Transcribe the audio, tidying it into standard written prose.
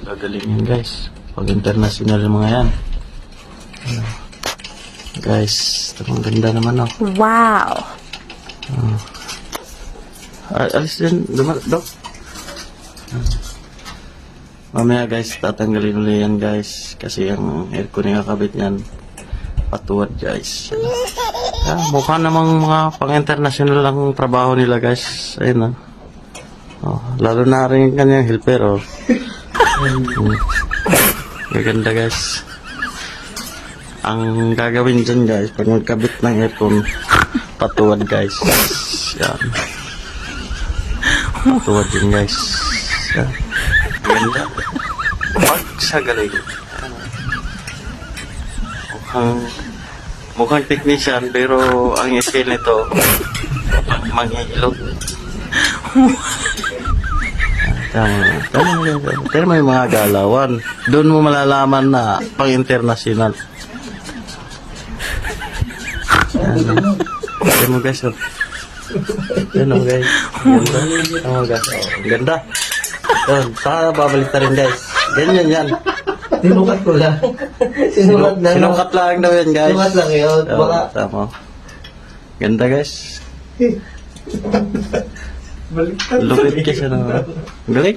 Gagaling yan guys. Pag international yung mga yan. Guys, ang ganda naman oh. Wow! Alis din, Dok. Mamaya guys, tatanggalin ulit yan guys. Kasi yung aircon yung kakabit yan. Patuwad guys. Mukha namang mga pang-international lang trabaho nila guys. Ayun lalo na rin yung kanyang helper oh. Gaganda guys. Ang gagawin dyan guys, pag magkabit ng aircon, patuwad guys. Yan. Patuwad din guys. Yan. Ganda. Pagsagaling. Mukhang technician, pero ang skill nito, manghihilot. Pero may mga galawan. Doon mo malalaman na pang-international. Ayan mo guys. Ayan mo guys. Ganda. Ayan, saka babalik na rin guys. Ganyan yan. Sinukat ko lang. Sinukat lang daw yan guys. Sinukat lang yun. Baka... Tama. Ganda guys. Baliktad. Lupit kasi na. Galing.